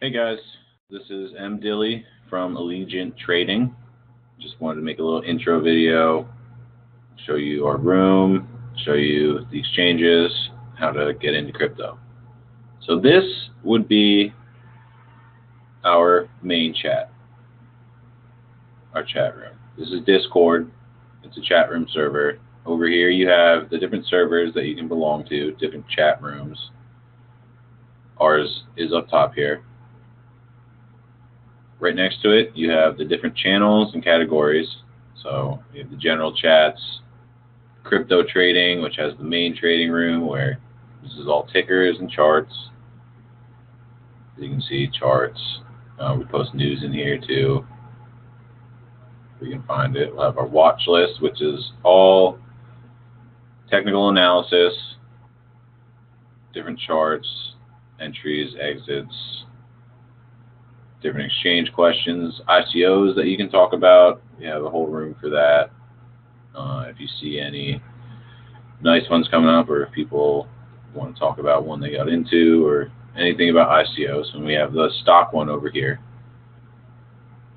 Hey guys, this is M. Dilly from Allegiant Trading. Just wanted to make a little intro video, show you our room, show you the exchanges, how to get into crypto. So this would be our main chat, our chat room. This is Discord. It's a chat room server. Over here you have the different servers that you can belong to, different chat rooms. Ours is up top here. Right next to it, you have the different channels and categories. So you have the general chats, crypto trading, which has the main trading room where this is all tickers and charts. As you can see, charts. We post news in here too. We can find it. We'll have our watch list, which is all technical analysis, different charts, entries, exits, different exchange questions, ICOs that you can talk about. We have a whole room for that. If you see any nice ones coming up, or if people want to talk about one they got into, or anything about ICOs, and we have the stock one over here.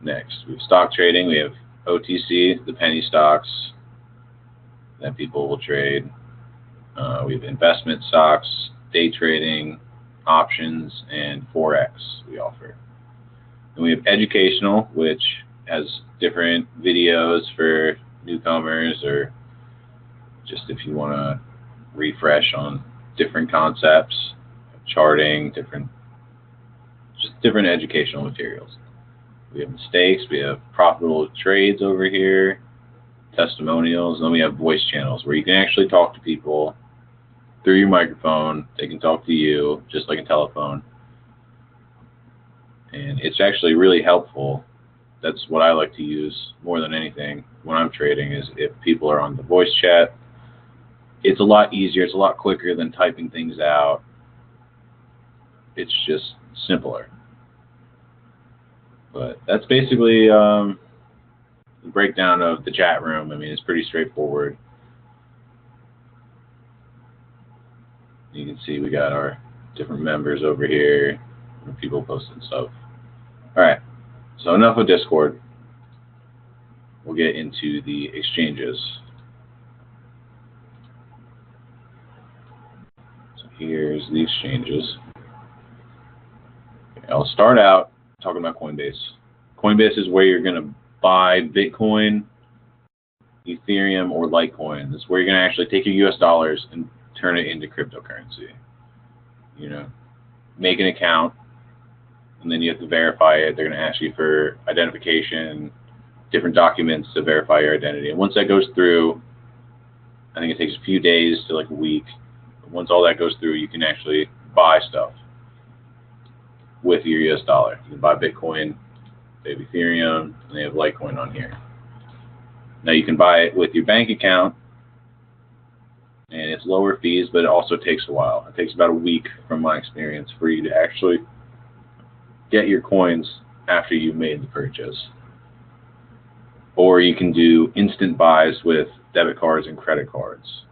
Next, we have stock trading. We have OTC, the penny stocks that people will trade. We have investment stocks, day trading, options, and Forex we offer. And we have educational, which has different videos for newcomers, or just if you want to refresh on different concepts, charting, different educational materials. We have mistakes, we have profitable trades over here, testimonials, and then we have voice channels where you can actually talk to people through your microphone. They can talk to you just like a telephone. And it's actually really helpful. That's what I like to use more than anything when I'm trading, is if people are on the voice chat. It's a lot easier, it's a lot quicker than typing things out. It's just simpler. But that's basically the breakdown of the chat room. I mean, it's pretty straightforward. You can see we got our different members over here, people posting stuff. Alright, so enough of Discord. We'll get into the exchanges. So here's the exchanges. Okay, I'll start out talking about Coinbase. Coinbase is where you're going to buy Bitcoin, Ethereum, or Litecoin. This is where you're going to actually take your US dollars and turn it into cryptocurrency. You know, make an account, and then you have to verify it. They're going to ask you for identification, different documents to verify your identity. And once that goes through, I think it takes a few days to like a week. But once all that goes through, you can actually buy stuff with your US dollar. You can buy Bitcoin, they have Ethereum, and they have Litecoin on here. Now you can buy it with your bank account, and it's lower fees, but it also takes a while. It takes about a week, from my experience, for you to actually get your coins after you've made the purchase. Or you can do instant buys with debit cards and credit cards.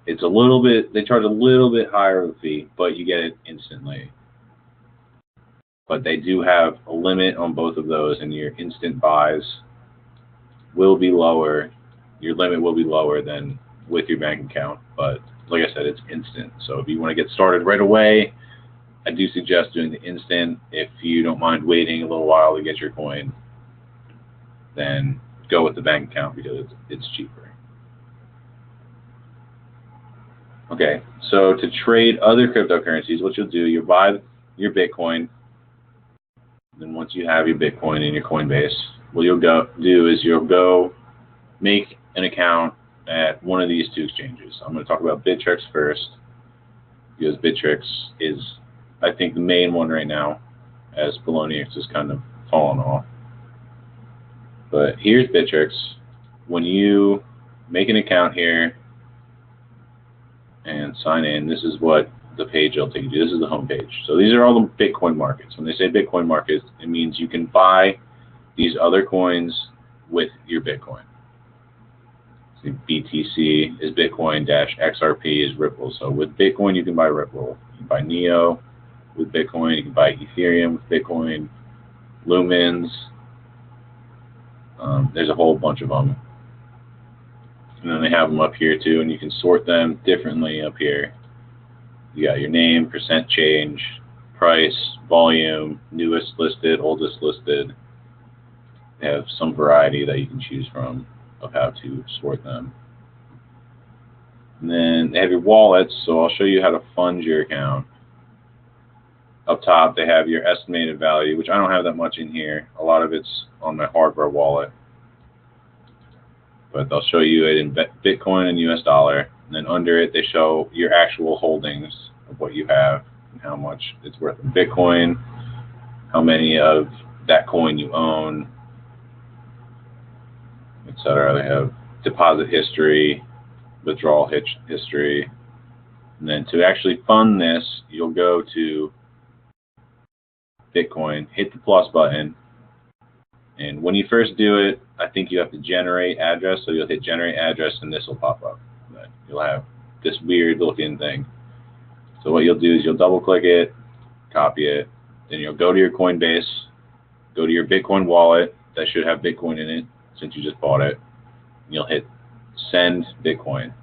It's a little bit, they charge a little bit higher of a fee, but you get it instantly. But they do have a limit on both of those, and your instant buys will be lower. Your limit will be lower than with your bank account, but like I said, it's instant. So if you want to get started right away, I do suggest doing the instant. If you don't mind waiting a little while to get your coin, then go with the bank account because it's cheaper. Okay, so to trade other cryptocurrencies, what you'll do, you'll buy your Bitcoin. Then once you have your Bitcoin in your Coinbase, what you'll do is you'll go make an account at one of these two exchanges. I'm going to talk about Bittrex first, because Bittrex is, I think, the main one right now, as Poloniex has kind of fallen off. But here's Bittrex. When you make an account here and sign in, this is what the page will take you to. This is the home page. So these are all the Bitcoin markets. When they say Bitcoin markets, it means you can buy these other coins with your Bitcoin. So BTC is Bitcoin, -XRP is Ripple. So with Bitcoin, you can buy Ripple. You can buy NEO, with Bitcoin. You can buy Ethereum with Bitcoin, Lumens. There's a whole bunch of them. And then they have them up here too, and you can sort them differently up here. You got your name, percent change, price, volume, newest listed, oldest listed. They have some variety that you can choose from of how to sort them. And then they have your wallets, so I'll show you how to fund your account. Up top, they have your estimated value, which I don't have that much in here. A lot of it's on my hardware wallet. But they'll show you it in Bitcoin and US dollar. And then under it, they show your actual holdings of what you have and how much it's worth in Bitcoin, how many of that coin you own, etc. They have deposit history, withdrawal history. And then to actually fund this, you'll go to Bitcoin, hit the plus button, and when you first do it, I think you have to generate address, so you'll hit generate address and this will pop up. You'll have this weird looking thing. So what you'll do is you'll double click it, copy it, then you'll go to your Coinbase, go to your Bitcoin wallet, that should have Bitcoin in it since you just bought it, and you'll hit send Bitcoin.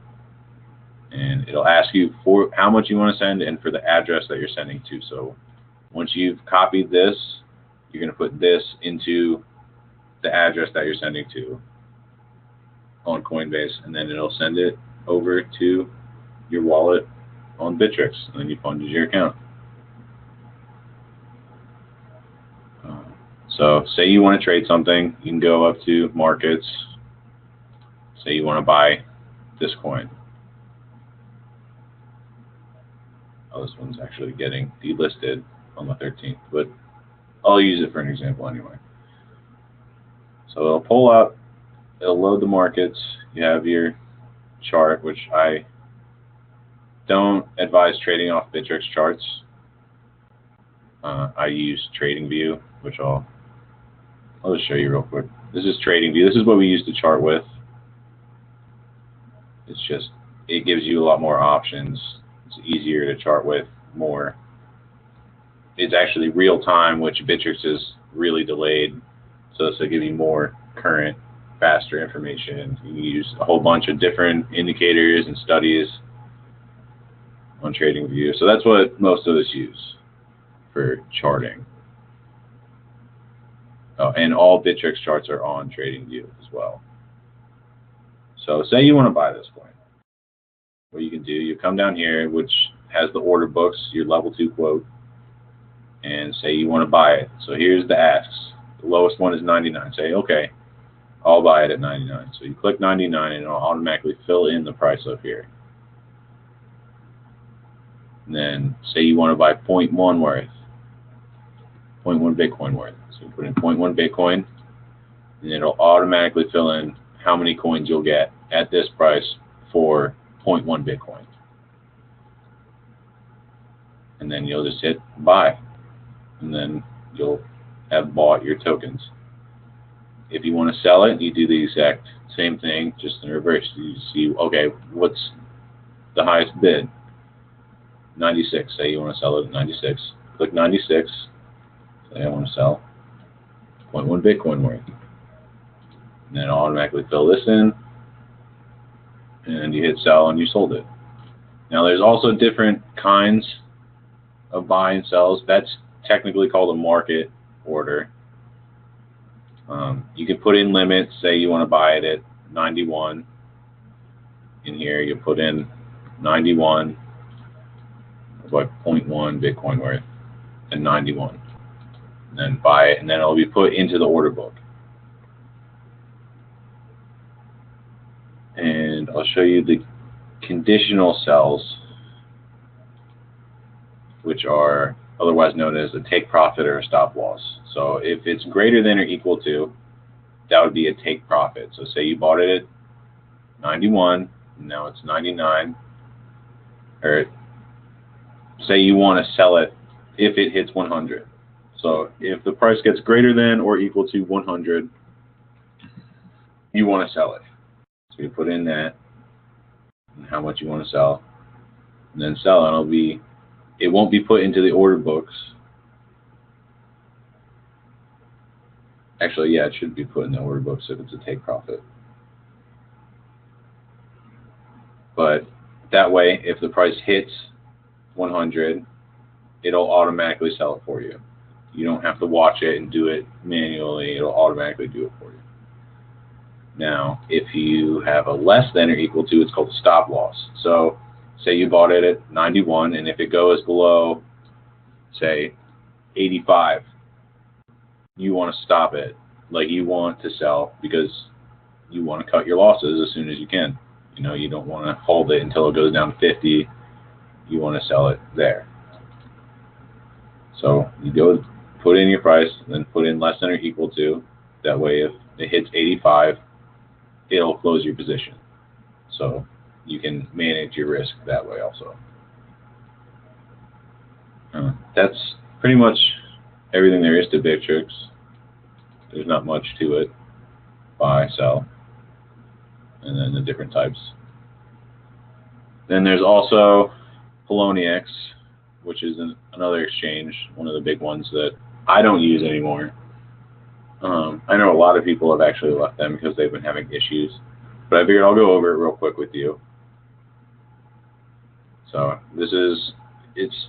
And it'll ask you for how much you want to send and for the address that you're sending to. So once you've copied this, you're going to put this into the address that you're sending to on Coinbase, and then it'll send it over to your wallet on Bittrex, and then you funded your account. So say you want to trade something, you can go up to markets, say you want to buy this coin. Oh, this one's actually getting delisted on the 13th, but I'll use it for an example anyway. So it'll pull up, it'll load the markets, you have your chart, which I don't advise trading off Bittrex charts. I use TradingView, which I'll just show you real quick. This is TradingView. This is what we use to chart with. It's just, it gives you a lot more options. It's easier to chart with more. It's actually real time, which Bittrex is really delayed. So this will give you more current, faster information. You can use a whole bunch of different indicators and studies on TradingView. So that's what most of us use for charting. Oh, and all Bittrex charts are on TradingView as well. So say you want to buy this coin. What you can do, you come down here, which has the order books, your level 2 quote, and say you want to buy it. So here's the asks. The lowest one is 99. Say, okay, I'll buy it at 99. So you click 99 and it'll automatically fill in the price up here. And then say you want to buy 0.1 worth, 0.1 Bitcoin worth. So you put in 0.1 Bitcoin, and it'll automatically fill in how many coins you'll get at this price for 0.1 Bitcoin. And then you'll just hit buy, and then you'll have bought your tokens. If you want to sell it, you do the exact same thing, just in reverse. You see, okay, what's the highest bid? 96. Say you want to sell it at 96. Click 96. Say I want to sell 0.1 Bitcoin worth. And then it'll automatically fill this in, and you hit sell and you sold it. Now there's also different kinds of buy and sells. That's technically called a market order. You can put in limits. Say you want to buy it at 91. In here you put in 91, like 0.1 Bitcoin worth, and 91. And then buy it, and then it'll be put into the order book. And I'll show you the conditional sells, which are otherwise known as a take profit or a stop loss. So if it's greater than or equal to, that would be a take profit. So say you bought it at 91, and now it's 99, or say you want to sell it if it hits 100. So if the price gets greater than or equal to 100, you want to sell it. So you put in that and how much you want to sell, and then sell, and it'll be It won't be put into the order books. Actually, yeah, it should be put in the order books if it's a take profit. But that way, if the price hits 100, it'll automatically sell it for you. You don't have to watch it and do it manually. It'll automatically do it for you. Now, if you have a less than or equal to, it's called a stop loss. So, say you bought it at 91, and if it goes below, say, 85, you want to stop it. Like, you want to sell because you want to cut your losses as soon as you can. You know, you don't want to hold it until it goes down to 50. You want to sell it there. So you go put in your price, then put in less than or equal to. That way, if it hits 85, it'll close your position. So you can manage your risk that way also. That's pretty much everything there is to Bittrex. There's not much to it. Buy, sell, and then the different types. Then there's also Poloniex, which is another exchange, one of the big ones that I don't use anymore. I know a lot of people have actually left them because they've been having issues, but I figured I'll go over it real quick with you. So it's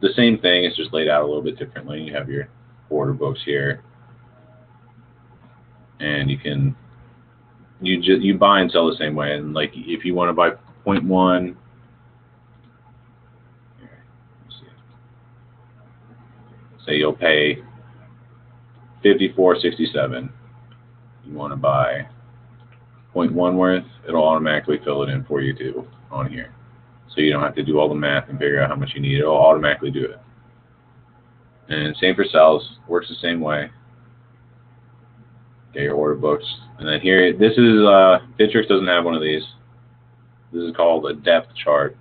the same thing, it's just laid out a little bit differently. You have your order books here, and you buy and sell the same way. And like if you want to buy 0.1, say you'll pay $54.67. You want to buy 0.1 worth, it'll automatically fill it in for you too on here. So you don't have to do all the math and figure out how much you need. It'll automatically do it. And same for sells, works the same way. Get your order books. And then here, this is, Bittrex doesn't have one of these. This is called a depth chart.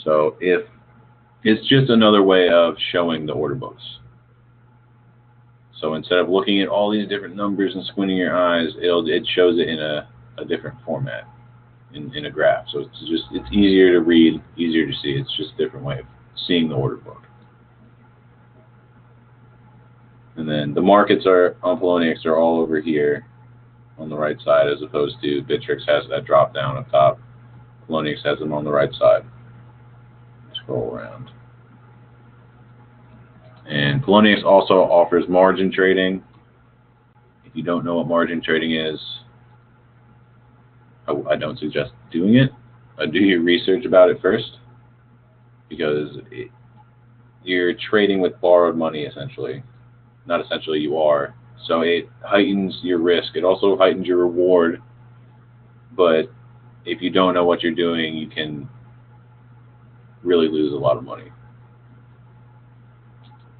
So if it's just another way of showing the order books. So instead of looking at all these different numbers and squinting your eyes, it shows it in a different format, in a graph. So it's easier to read, easier to see. It's just a different way of seeing the order book. And then the markets are on Poloniex are all over here on the right side, as opposed to Bittrex has that drop down up top. Poloniex has them on the right side. Scroll around. And Poloniex also offers margin trading. If you don't know what margin trading is, I don't suggest doing it. Do your research about it first, because you're trading with borrowed money essentially. Not essentially, you are. So it heightens your risk. It also heightens your reward. But if you don't know what you're doing, you can really lose a lot of money.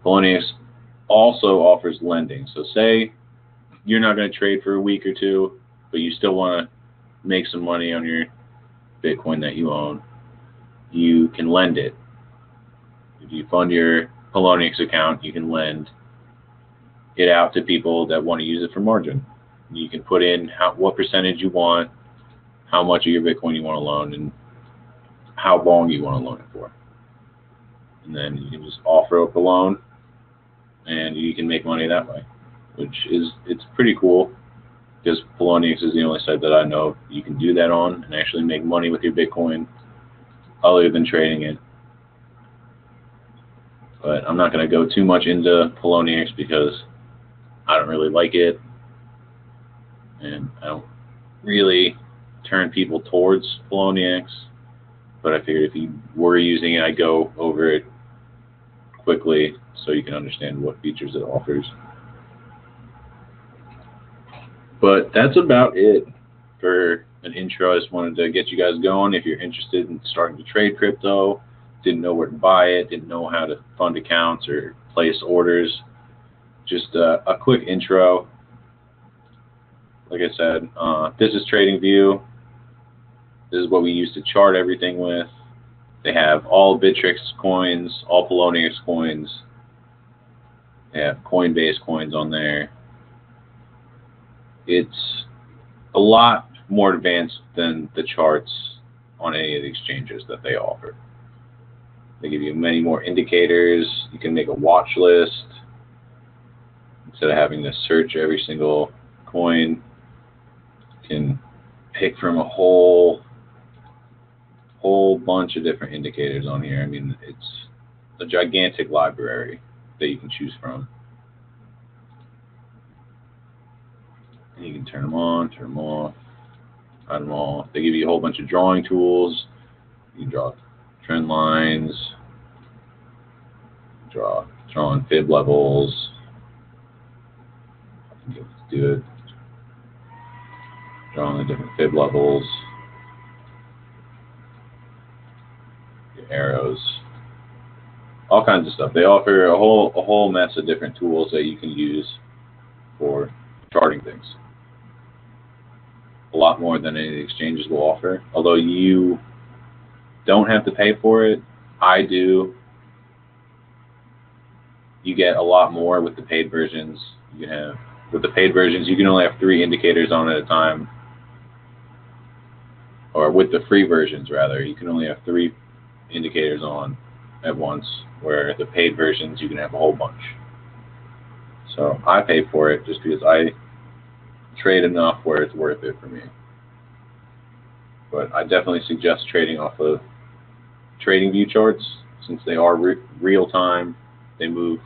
Poloniex also offers lending. So say you're not going to trade for a week or two, but you still want to make some money on your Bitcoin that you own, you can lend it. If you fund your Poloniex account, you can lend it out to people that want to use it for margin. You can put in what percentage you want, how much of your Bitcoin you want to loan, and how long you want to loan it for. And then you can just offer up a loan, and you can make money that way, it's pretty cool, because Poloniex is the only site that I know you can do that on and actually make money with your Bitcoin other than trading it. But I'm not going to go too much into Poloniex because I don't really like it, and I don't really turn people towards Poloniex. But I figured if you were using it, I'd go over it quickly so you can understand what features it offers. But that's about it for an intro. I just wanted to get you guys going. If you're interested in starting to trade crypto, didn't know where to buy it, didn't know how to fund accounts or place orders, just a quick intro. Like I said, this is TradingView. This is what we use to chart everything with. They have all Bittrex coins, all Poloniex coins. They have Coinbase coins on there. It's a lot more advanced than the charts on any of the exchanges that they offer. They give you many more indicators. You can make a watch list instead of having to search every single coin. You can pick from a whole bunch of different indicators on here. I mean, it's a gigantic library that you can choose from. And you can turn them on, turn them off, hide them all. They give you a whole bunch of drawing tools. You can draw trend lines, drawing fib levels. Let's do it. Drawing the different fib levels, your arrows, all kinds of stuff. They offer a whole mess of different tools that you can use for charting things. A lot more than any of the exchanges will offer. Although you don't have to pay for it, I do. You get a lot more with the paid versions. With the paid versions, you can only have 3 indicators on at a time. Or with the free versions, rather, you can only have 3 indicators on at once, where the paid versions, you can have a whole bunch. So I pay for it just because I trade enough where it's worth it for me. But I definitely suggest trading off of TradingView charts, since they are real time. They move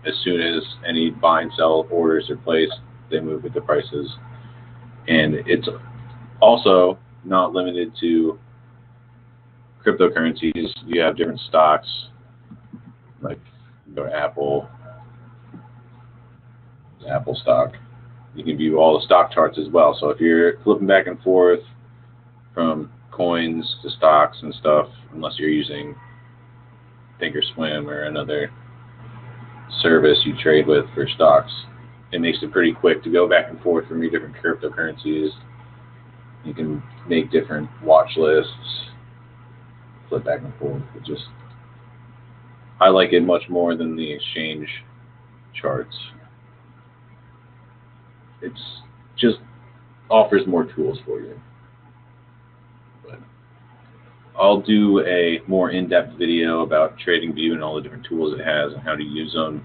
as soon as any buy and sell orders are placed. They move with the prices. And it's also not limited to cryptocurrencies. You have different stocks, like go to Apple stock. You can view all the stock charts as well. So if you're flipping back and forth from coins to stocks and stuff, unless you're using Thinkorswim or another service you trade with for stocks, it makes it pretty quick to go back and forth from your different cryptocurrencies. You can make different watch lists, flip back and forth. I like it much more than the exchange charts. It's just offers more tools for you. But I'll do a more in-depth video about TradingView and all the different tools it has and how to use them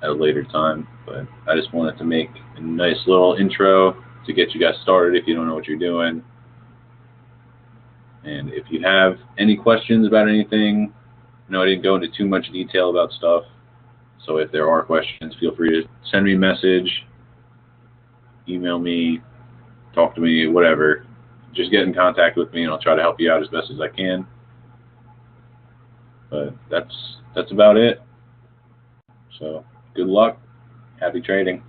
at a later time. But I just wanted to make a nice little intro to get you guys started if you don't know what you're doing. And if you have any questions about anything, I didn't go into too much detail about stuff. So if there are questions, feel free to send me a message, email me, talk to me, whatever. Just get in contact with me and I'll try to help you out as best as I can. But that's about it. So good luck. Happy trading.